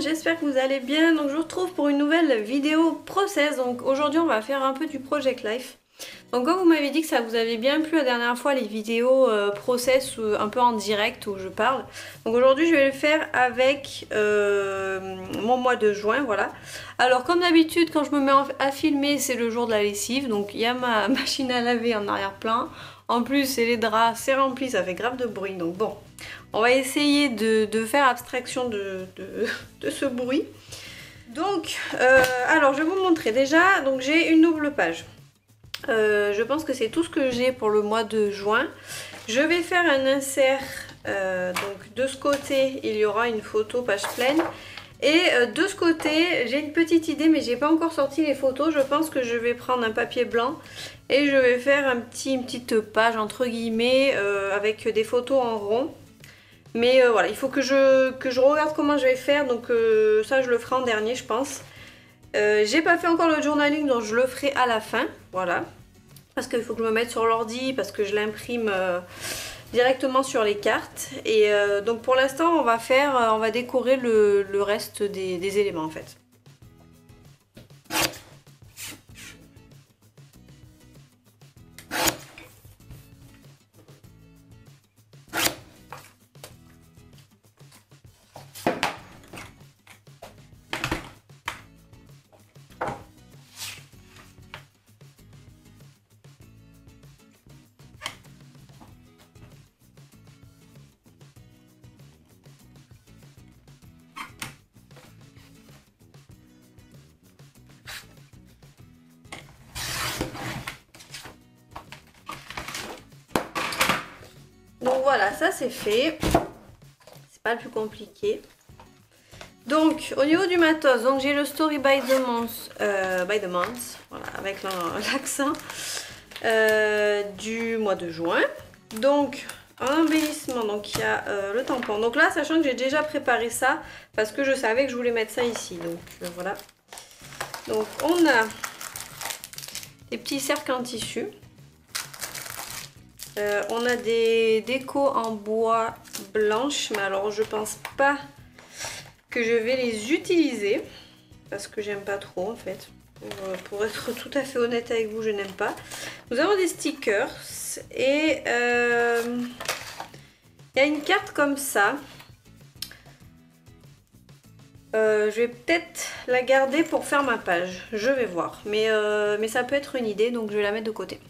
j'espère que vous allez bien. Donc je vous retrouve pour une nouvelle vidéo process. Donc aujourd'hui on va faire un peu du Project Life. Donc comme vous m'avez dit que ça vous avait bien plu la dernière fois les vidéos process un peu en direct où je parle. Donc aujourd'hui je vais le faire avec mon mois de juin, voilà. Alors comme d'habitude quand je me mets à filmer c'est le jour de la lessive. Donc il y a ma machine à laver en arrière-plan. En plus c'est les draps, c'est rempli, ça fait grave de bruit. Donc bon, on va essayer de faire abstraction de ce bruit. Donc alors je vais vous montrer déjà. Donc j'ai une double page. Je pense que c'est tout ce que j'ai pour le mois de juin. Je vais faire un insert, donc de ce côté il y aura une photo page pleine et de ce côté j'ai une petite idée mais j'ai pas encore sorti les photos. Je pense que je vais prendre un papier blanc et je vais faire une petite page entre guillemets avec des photos en rond. Mais voilà, il faut que je regarde comment je vais faire, donc ça je le ferai en dernier je pense. J'ai pas fait encore le journaling donc je le ferai à la fin, voilà. Parce qu'il faut que je me mette sur l'ordi, parce que je l'imprime directement sur les cartes. Et donc pour l'instant on va décorer le reste des éléments en fait. Donc voilà, ça c'est fait. C'est pas le plus compliqué. Donc au niveau du matos, donc j'ai le Story by the Month, voilà, avec l'accent du mois de juin. Donc en embellissement, donc il y a le tampon. Donc là, sachant que j'ai déjà préparé ça parce que je savais que je voulais mettre ça ici. Donc voilà. Donc on a des petits cercles en tissu. On a des décos en bois blanche, mais alors je pense pas que je vais les utiliser parce que j'aime pas trop en fait. Pour être tout à fait honnête avec vous, je n'aime pas. Nous avons des stickers et il y a une carte comme ça. Je vais peut-être la garder pour faire ma page, je vais voir. Mais ça peut être une idée, donc je vais la mettre de côté.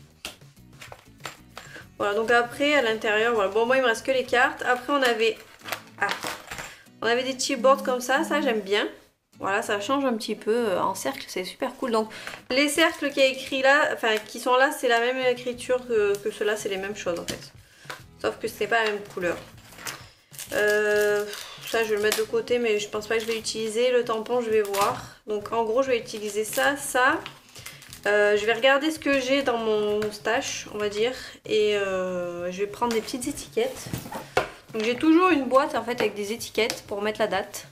Voilà, donc après à l'intérieur, voilà. Bon moi il me reste que les cartes. Après on avait des chipboards comme ça j'aime bien. Voilà, ça change un petit peu en cercle, c'est super cool. Donc les cercles qui est écrit là, enfin qui sont là, c'est la même écriture que ceux-là, c'est les mêmes choses en fait. Sauf que c'est pas la même couleur. Ça je vais le mettre de côté mais je pense pas que je vais l'utiliser. Le tampon je vais voir. Donc en gros je vais utiliser ça. Je vais regarder ce que j'ai dans mon stash, on va dire, et je vais prendre des petites étiquettes. Donc j'ai toujours une boîte en fait avec des étiquettes pour mettre la date.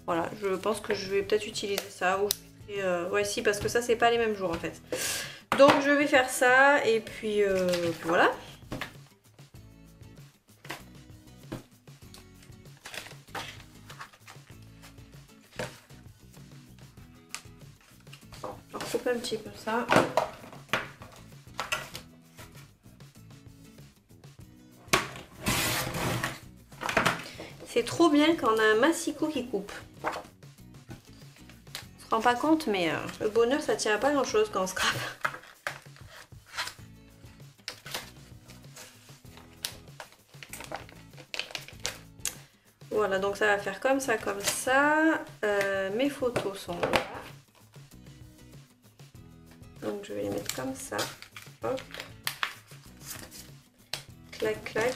Voilà, je pense que je vais peut-être utiliser ça ou je mettrai, ouais si parce que ça c'est pas les mêmes jours en fait. Donc je vais faire ça et puis voilà. Un petit peu ça. C'est trop bien quand on a un massicot qui coupe. On se rend pas compte mais le bonheur ça tient à pas grand chose quand on scrape. Voilà donc ça va faire comme ça comme ça. Mes photos sont là. Donc je vais les mettre comme ça. Hop. Clac clac.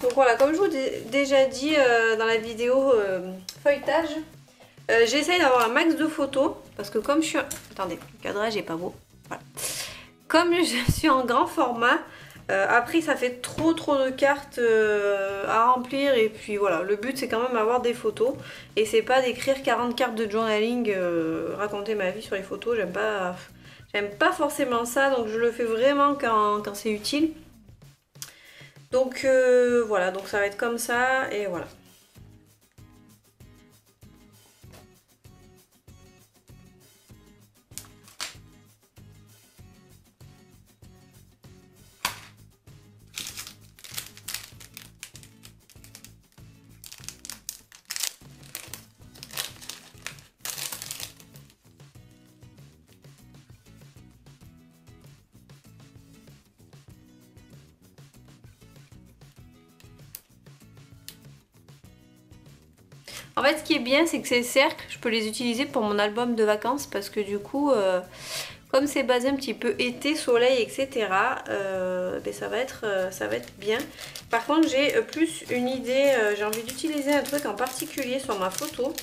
Donc voilà, comme je vous ai déjà dit dans la vidéo feuilletage, j'essaye d'avoir un max de photos. Parce que comme je suis... Attendez, le cadrage est pas beau. Voilà. Comme je suis en grand format, après ça fait trop de cartes à remplir. Et puis voilà, le but c'est quand même d'avoir des photos. Et c'est pas d'écrire 40 cartes de journaling, raconter ma vie sur les photos. J'aime pas forcément ça, donc je le fais vraiment quand c'est utile. Donc voilà, donc ça va être comme ça et voilà. En fait ce qui est bien c'est que ces cercles, je peux les utiliser pour mon album de vacances parce que du coup, comme c'est basé un petit peu été, soleil, etc. Ben ça va être bien. Par contre j'ai plus une idée, j'ai envie d'utiliser un truc en particulier sur ma photo.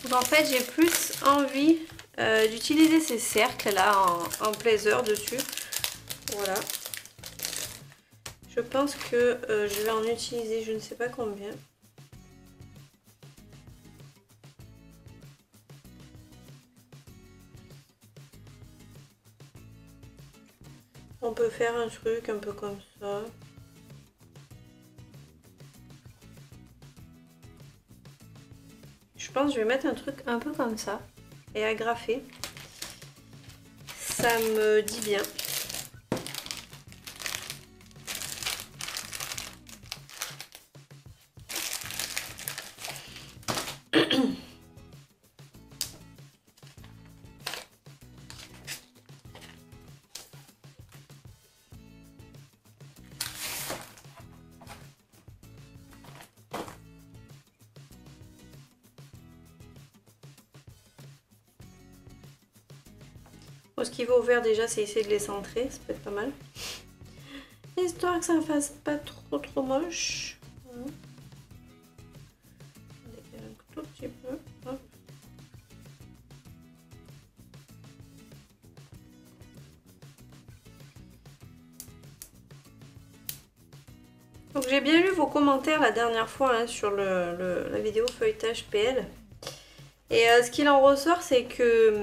Donc en fait j'ai plus envie d'utiliser ces cercles là en pleasure dessus. Voilà. Je pense que je vais en utiliser je ne sais pas combien. On peut faire un truc un peu comme ça. Je pense que je vais mettre un truc un peu comme ça et agrafer. Ça me dit bien. Bon, ce qui va au vert déjà, c'est essayer de les centrer, ça peut être pas mal. Histoire que ça ne fasse pas trop moche. Voilà. On décale un tout petit peu. Hop. Donc j'ai bien lu vos commentaires la dernière fois hein, sur la vidéo feuilletage PL. Et ce qu'il en ressort, c'est que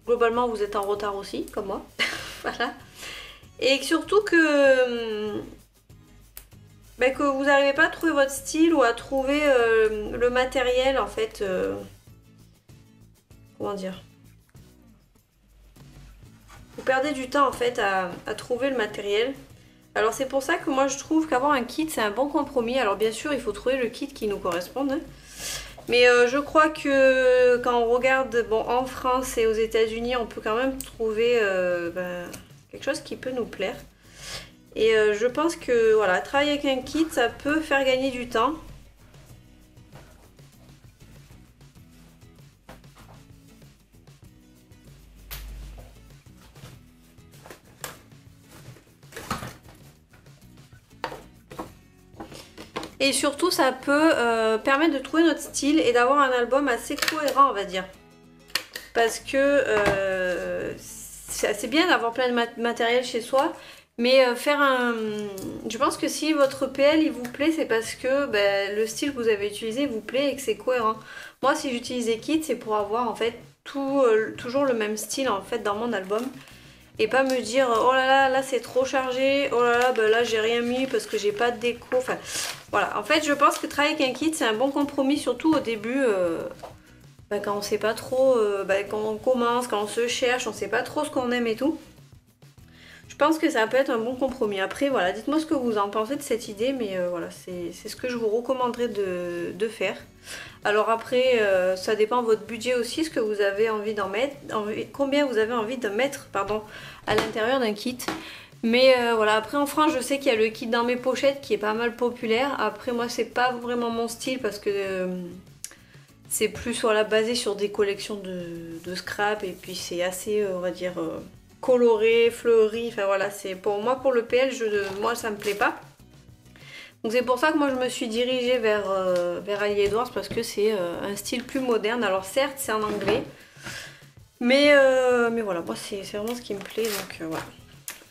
globalement vous êtes en retard aussi, comme moi. Voilà. Et surtout que vous n'arrivez pas à trouver votre style ou à trouver le matériel en fait. Comment dire? Vous perdez du temps en fait à trouver le matériel. Alors c'est pour ça que moi je trouve qu'avoir un kit c'est un bon compromis. Alors bien sûr il faut trouver le kit qui nous corresponde. Hein. Mais je crois que quand on regarde en France et aux États-Unis on peut quand même trouver quelque chose qui peut nous plaire. Et je pense que voilà, travailler avec un kit ça peut faire gagner du temps. Et surtout ça peut permettre de trouver notre style et d'avoir un album assez cohérent on va dire. Parce que c'est bien d'avoir plein de matériel chez soi. Mais faire un... Je pense que si votre PL il vous plaît c'est parce que le style que vous avez utilisé vous plaît et que c'est cohérent. Moi si j'utilise des kits c'est pour avoir en fait toujours le même style en fait dans mon album. Et pas me dire oh là c'est trop chargé, oh là j'ai rien mis parce que j'ai pas de déco. Enfin voilà, en fait je pense que travailler avec un kit c'est un bon compromis surtout au début quand on sait pas trop, quand on commence, quand on se cherche, on sait pas trop ce qu'on aime et tout. Je pense que ça peut être un bon compromis. Après voilà, dites-moi ce que vous en pensez de cette idée, mais voilà, c'est ce que je vous recommanderais de faire. Alors après, ça dépend de votre budget aussi, ce que vous avez envie d'en mettre, combien vous avez envie de mettre à l'intérieur d'un kit. Mais voilà, après en France, je sais qu'il y a le kit dans mes pochettes qui est pas mal populaire. Après moi, c'est pas vraiment mon style parce que c'est plus voilà, basé sur des collections de scrap et puis c'est assez, on va dire, coloré, fleuri. Enfin voilà, c'est pour moi, pour le PL, moi ça me plaît pas. Donc c'est pour ça que moi je me suis dirigée vers Ali Edwards parce que c'est un style plus moderne. Alors certes c'est en anglais, mais voilà, moi c'est vraiment ce qui me plaît, donc voilà.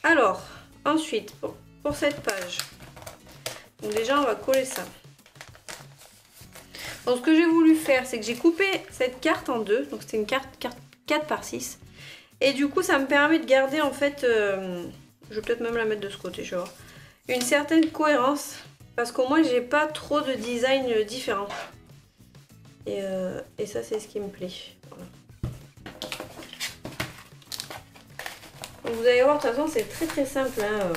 Alors ensuite pour cette page, donc déjà on va coller ça. Donc ce que j'ai voulu faire c'est que j'ai coupé cette carte en deux, donc c'était une carte 4 par 6. Et du coup ça me permet de garder en fait, Je vais peut-être même la mettre de ce côté, je vais voir. Une certaine cohérence, parce qu'au moins j'ai pas trop de design différents. Et ça c'est ce qui me plaît. Voilà. Donc, vous allez voir, de toute façon c'est très simple. Hein.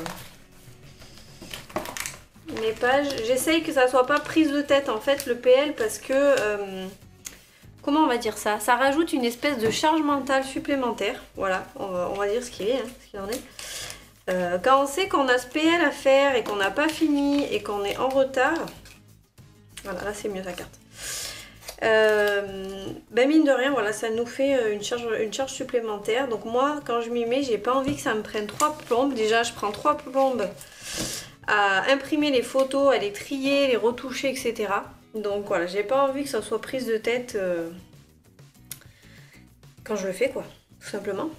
Les pages, j'essaye que ça soit pas prise de tête en fait le PL parce que... comment on va dire ça? Ça rajoute une espèce de charge mentale supplémentaire. Voilà, on va dire ce qu'il est, hein, ce qu'il en est. Quand on sait qu'on a ce PL à faire et qu'on n'a pas fini et qu'on est en retard... Voilà, là c'est mieux sa carte. Ben mine de rien, voilà, ça nous fait une charge supplémentaire. Donc moi, quand je m'y mets, j'ai pas envie que ça me prenne 3 plombes. Déjà, je prends 3 plombes à imprimer les photos, à les trier, les retoucher, etc. Donc voilà, j'ai pas envie que ça soit prise de tête quand je le fais, quoi, tout simplement.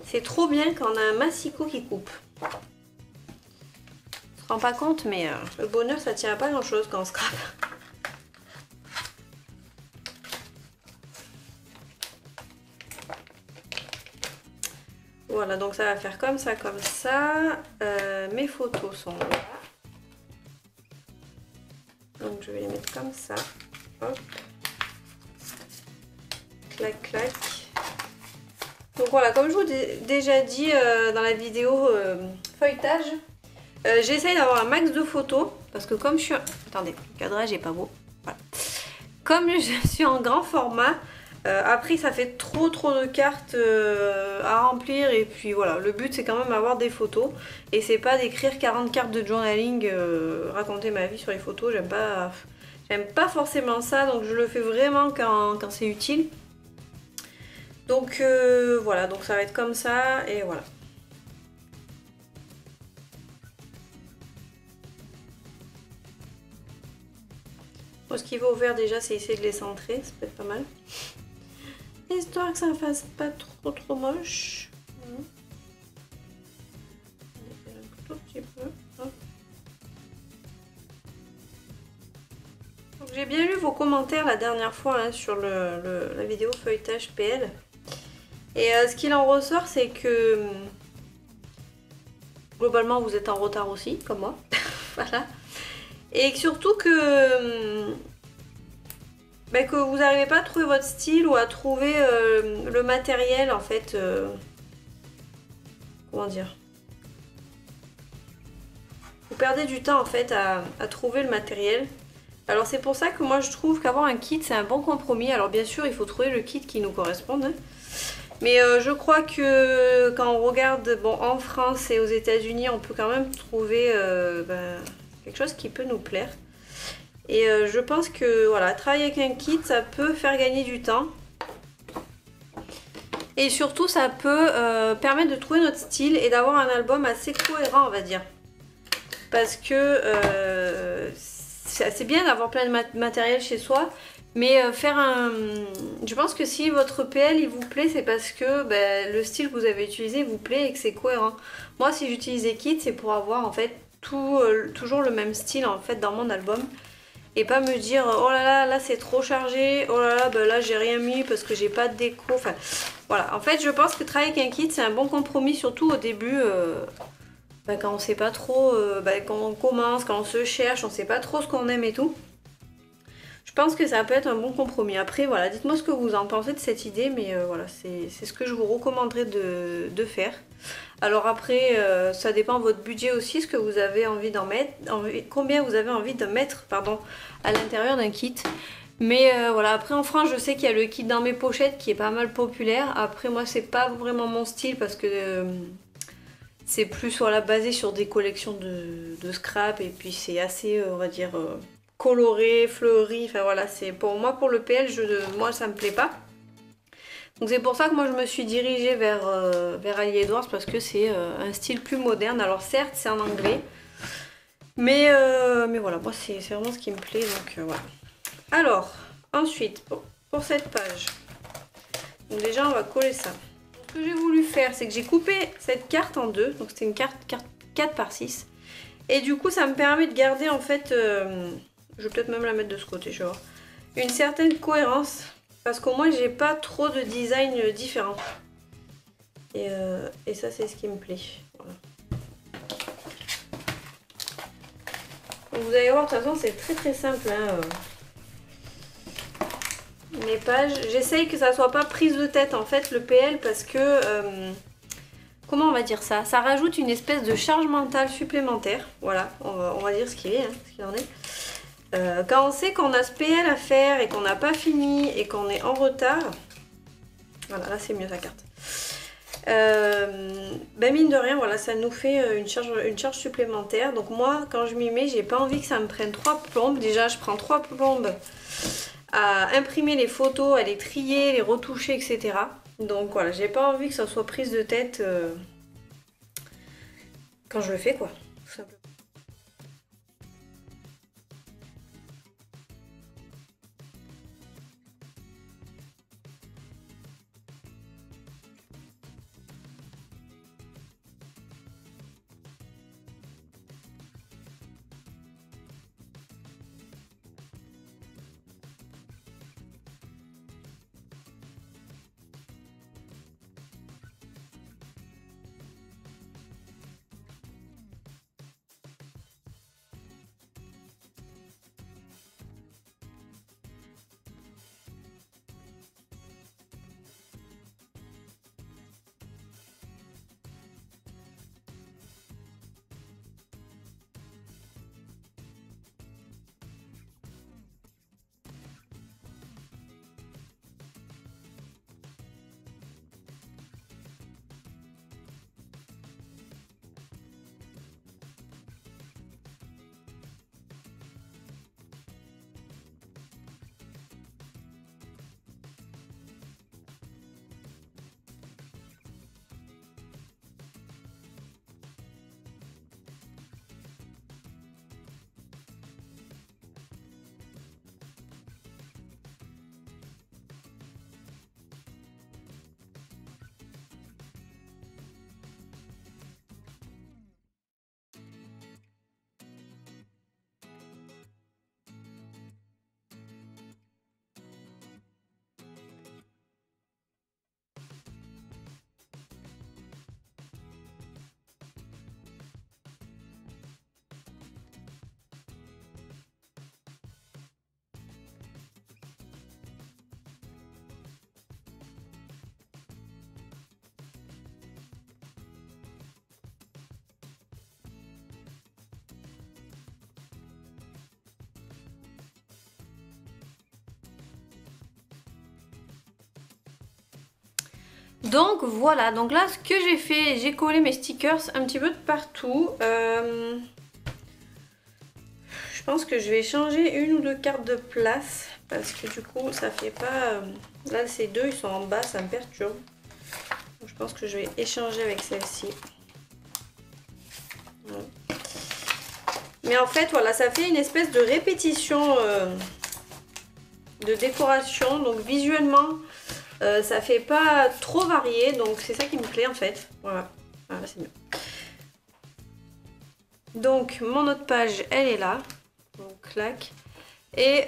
C'est trop bien quand on a un massicot qui coupe. On se rend pas compte, mais le bonheur ça tient à pas grand chose quand on scrape. Voilà, donc ça va faire comme ça, comme ça. Mes photos sont là. Donc je vais les mettre comme ça. Hop. Clac, clac. Donc voilà, comme je vous ai déjà dit dans la vidéo feuilletage, j'essaye d'avoir un max de photos. Parce que comme je suis... Attendez, le cadrage est pas beau. Voilà. Comme je suis en grand format, après ça fait trop de cartes à remplir. Et puis voilà, le but c'est quand même avoir des photos. Et c'est pas d'écrire 40 cartes de journaling, raconter ma vie sur les photos. J'aime pas forcément ça, donc je le fais vraiment quand c'est utile. Donc voilà, donc ça va être comme ça et voilà. Bon, ce qui va au vert déjà, c'est essayer de les centrer, ça peut être pas mal. Histoire que ça ne fasse pas trop moche. Un tout petit peu. J'ai bien lu vos commentaires la dernière fois hein, sur la vidéo feuilletage PL. Et ce qu'il en ressort, c'est que globalement vous êtes en retard aussi, comme moi. Voilà. Et surtout que vous n'arrivez pas à trouver votre style ou à trouver le matériel en fait. Comment dire? Vous perdez du temps en fait à trouver le matériel. Alors c'est pour ça que moi je trouve qu'avoir un kit c'est un bon compromis. Alors bien sûr il faut trouver le kit qui nous corresponde. Hein. Mais je crois que quand on regarde en France et aux États-Unis, on peut quand même trouver quelque chose qui peut nous plaire. Et je pense que voilà, travailler avec un kit, ça peut faire gagner du temps. Et surtout, ça peut permettre de trouver notre style et d'avoir un album assez cohérent, on va dire. Parce que c'est bien d'avoir plein de matériel chez soi. Mais je pense que si votre PL il vous plaît, c'est parce que le style que vous avez utilisé vous plaît et que c'est cohérent. Moi, si j'utilise des kits, c'est pour avoir en fait toujours le même style en fait dans mon album. Et pas me dire oh là c'est trop chargé, oh là j'ai rien mis parce que j'ai pas de déco. Enfin voilà, en fait je pense que travailler avec un kit c'est un bon compromis, surtout au début quand on sait pas trop, quand on commence, quand on se cherche, on sait pas trop ce qu'on aime et tout. Je pense que ça peut être un bon compromis. Après voilà, dites-moi ce que vous en pensez de cette idée, mais voilà, c'est ce que je vous recommanderais de faire. Alors après, ça dépend de votre budget aussi, ce que vous avez envie d'en mettre, combien vous avez envie de mettre pardon, à l'intérieur d'un kit. Mais voilà, après en France je sais qu'il y a le kit dans mes pochettes qui est pas mal populaire. Après moi c'est pas vraiment mon style parce que c'est plus voilà, basé sur des collections de scrap et puis c'est assez on va dire coloré, fleuri. Enfin voilà, c'est pour moi pour le PL, moi ça me plaît pas. Donc c'est pour ça que moi je me suis dirigée vers Ali Edwards parce que c'est un style plus moderne. Alors certes c'est en anglais, mais voilà, moi c'est vraiment ce qui me plaît donc voilà. Alors, ensuite, pour cette page, donc déjà on va coller ça. Ce que j'ai voulu faire, c'est que j'ai coupé cette carte en deux, donc c'était une carte 4 par 6. Et du coup, ça me permet de garder en fait, je vais peut-être même la mettre de ce côté, je vais voir, une certaine cohérence, parce qu'au moins j'ai pas trop de design différents. Et ça, c'est ce qui me plaît. Voilà. Donc, vous allez voir, de toute façon, c'est très simple. Hein. Les pages, j'essaye que ça soit pas prise de tête en fait le PL parce que comment on va dire ça, ça rajoute une espèce de charge mentale supplémentaire. Voilà, on va dire ce qu'il est, hein, ce qu'il en est. Quand on sait qu'on a ce PL à faire et qu'on n'a pas fini et qu'on est en retard, voilà, là c'est mieux sa carte. Mine de rien, voilà, ça nous fait une charge supplémentaire. Donc moi, quand je m'y mets, j'ai pas envie que ça me prenne 3 plombes. Déjà, je prends 3 plombes à imprimer les photos, à les trier, les retoucher, etc. Donc voilà, j'ai pas envie que ça soit prise de tête quand je le fais, quoi, tout simplement. Donc voilà, donc là ce que j'ai fait, j'ai collé mes stickers un petit peu de partout. Je pense que je vais changer une ou deux cartes de place parce que du coup ça fait pas... Là ces deux ils sont en bas, ça me perturbe. Donc, je pense que je vais échanger avec celle-ci. Voilà. Mais en fait voilà, ça fait une espèce de répétition de décoration. Donc visuellement... ça fait pas trop varié, donc c'est ça qui me plaît en fait. Voilà, voilà c'est mieux. Donc mon autre page, elle est là. Donc clac. Et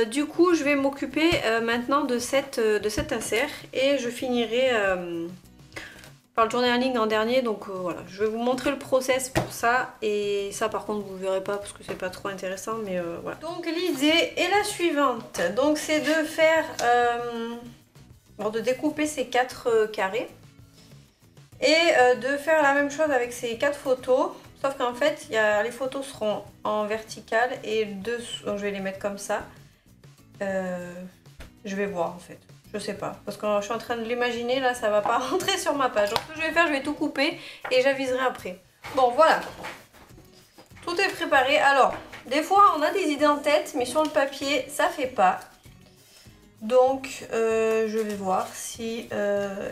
du coup, je vais m'occuper maintenant de cet insert et je finirai par le journaling en dernier, donc voilà, je vais vous montrer le process pour ça, et ça par contre vous verrez pas parce que c'est pas trop intéressant, mais voilà. Donc l'idée est la suivante, donc c'est de faire, bon, de découper ces 4 carrés, et de faire la même chose avec ces 4 photos, sauf qu'en fait les photos seront en verticale, et dessous, donc je vais les mettre comme ça, je vais voir en fait. Je sais pas, parce que je suis en train de l'imaginer, là ça va pas rentrer sur ma page. Donc ce que je vais faire, je vais tout couper et j'aviserai après. Bon voilà, tout est préparé. Alors, des fois on a des idées en tête, mais sur le papier ça fait pas. Donc je vais voir si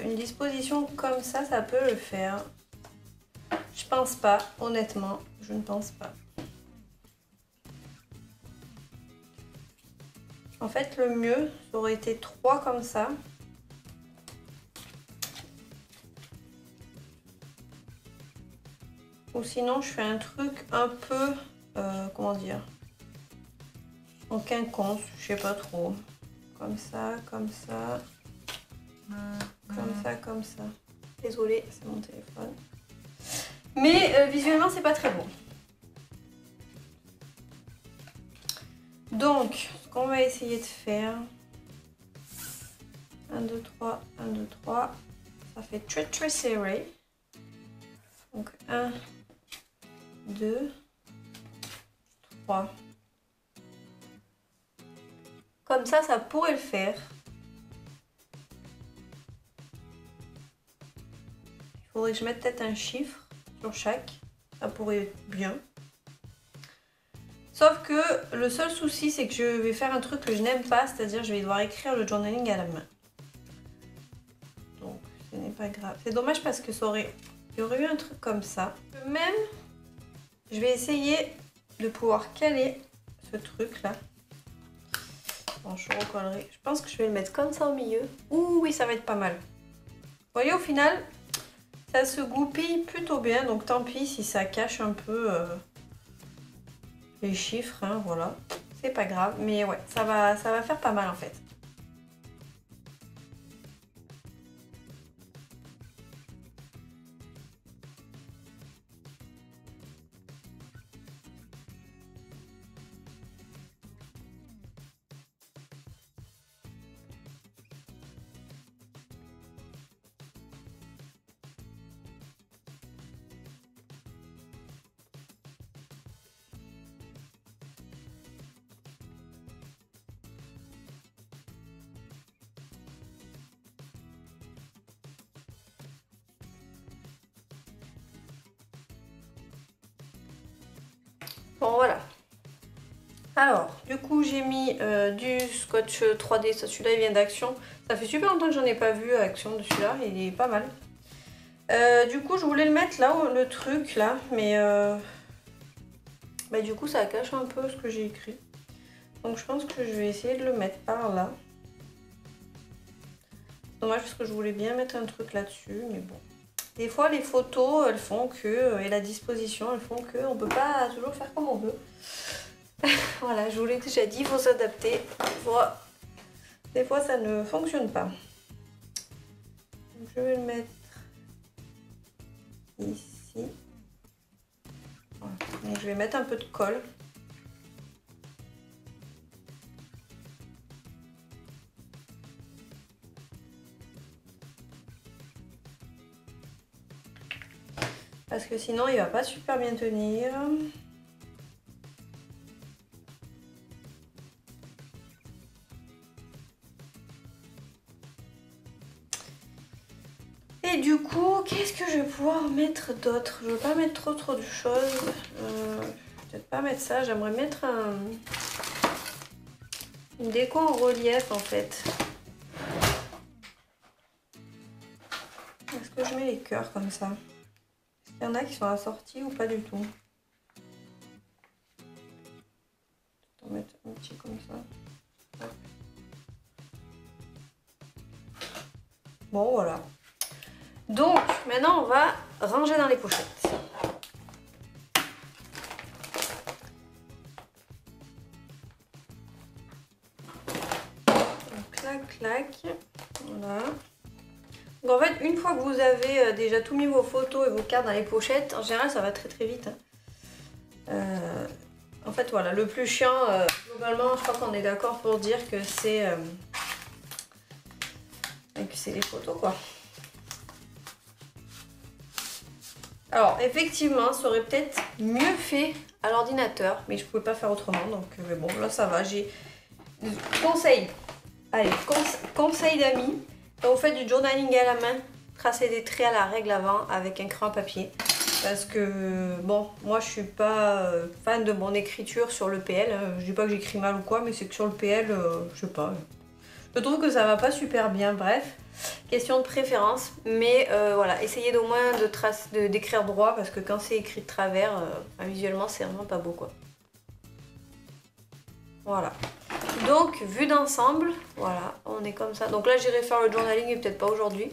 une disposition comme ça peut le faire. Je pense pas, honnêtement, je ne pense pas. En fait, le mieux, ça aurait été 3 comme ça. Ou sinon, je fais un truc un peu, comment dire, en quinconce, je sais pas trop. Comme ça, comme ça, comme ça, comme ça. Désolée, c'est mon téléphone. Mais visuellement, c'est pas très beau. Donc, ce qu'on va essayer de faire, 1, 2, 3, 1, 2, 3, ça fait très très serré. Donc 1, 2, 3. Comme ça pourrait le faire. Il faudrait que je mette peut-être un chiffre sur chaque, ça pourrait être bien. Sauf que le seul souci, c'est que je vais faire un truc que je n'aime pas, c'est-à-dire je vais devoir écrire le journaling à la main. Donc ce n'est pas grave. C'est dommage parce que il y aurait eu un truc comme ça. Même, je vais essayer de pouvoir caler ce truc là. Bon, je recollerai. Je pense que je vais le mettre comme ça au milieu. Ouh oui, ça va être pas mal. Vous voyez, au final, ça se goupille plutôt bien, donc tant pis si ça cache un peu les chiffres, hein, voilà. C'est pas grave, mais ouais, ça va faire pas mal en fait. Bon voilà. Alors, du coup j'ai mis du scotch 3D, celui-là il vient d'Action. Ça fait super longtemps que j'en ai pas vu Action de celui-là, il est pas mal. Du coup je voulais le mettre là, le truc là, mais bah, du coup ça cache un peu ce que j'ai écrit. Donc je pense que je vais essayer de le mettre par là. Dommage parce que je voulais bien mettre un truc là-dessus, mais bon. Des fois les photos elles font que, et la disposition elles font que on peut pas toujours faire comme on veut. Voilà, je vous l'ai déjà dit, il faut s'adapter. Des fois ça ne fonctionne pas. Donc, je vais le mettre ici. Voilà. Et je vais mettre un peu de colle. Parce que sinon il va pas super bien tenir. Et du coup, qu'est-ce que je vais pouvoir mettre d'autre? Je veux pas mettre trop de choses. Peut-être pas mettre ça. J'aimerais mettre une déco en relief en fait. Est-ce que je mets les cœurs comme ça? Est-ce qu'il y en a qui sont assortis ou pas du tout? Je vais mettre un petit comme ça. Hop. Bon voilà. Donc maintenant on va ranger dans les pochettes. Donc, clac clac. Voilà. Donc en fait, une fois que vous avez déjà tout mis vos photos et vos cartes dans les pochettes, en général ça va très très vite. En fait voilà, le plus chiant, globalement je crois qu'on est d'accord pour dire que c'est les photos quoi. Alors effectivement, ça aurait peut-être mieux fait à l'ordinateur, mais je pouvais pas faire autrement, donc mais bon là ça va. J'ai conseil, allez, conseil d'amis, quand vous faites du journaling à la main, tracez des traits à la règle avant avec un crayon à papier. Parce que bon, moi je suis pas fan de mon écriture sur le PL, je dis pas que j'écris mal ou quoi, mais c'est que sur le PL, je sais pas, je trouve que ça va pas super bien, bref, question de préférence, mais voilà, essayez d'au moins d'écrire droit, parce que quand c'est écrit de travers, visuellement c'est vraiment pas beau quoi. Voilà. Donc, vue d'ensemble, voilà, on est comme ça. Donc là, j'irai faire le journaling, et peut-être pas aujourd'hui.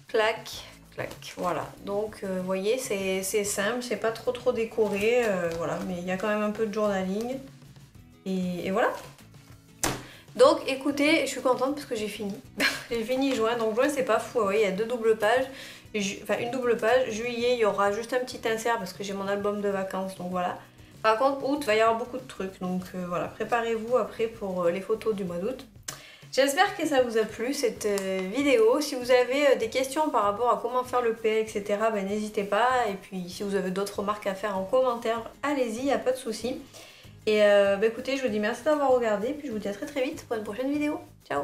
Clac, clac, voilà. Donc, vous voyez, c'est simple, c'est pas trop décoré, voilà, mais il y a quand même un peu de journaling. Et voilà. Donc, écoutez, je suis contente parce que j'ai fini. J'ai fini juin, donc juin, c'est pas fou, vous voyez, il y a 2 doubles pages. Enfin, une double page. Juillet, il y aura juste un petit insert parce que j'ai mon album de vacances, donc voilà. Par contre, août, il va y avoir beaucoup de trucs, donc voilà, préparez-vous après pour les photos du mois d'août. J'espère que ça vous a plu cette vidéo. Si vous avez des questions par rapport à comment faire le PL, etc., ben, n'hésitez pas. Et puis si vous avez d'autres remarques à faire en commentaire, allez-y, il n'y a pas de souci. Et ben, écoutez, je vous dis merci d'avoir regardé, puis je vous dis à très vite pour une prochaine vidéo. Ciao!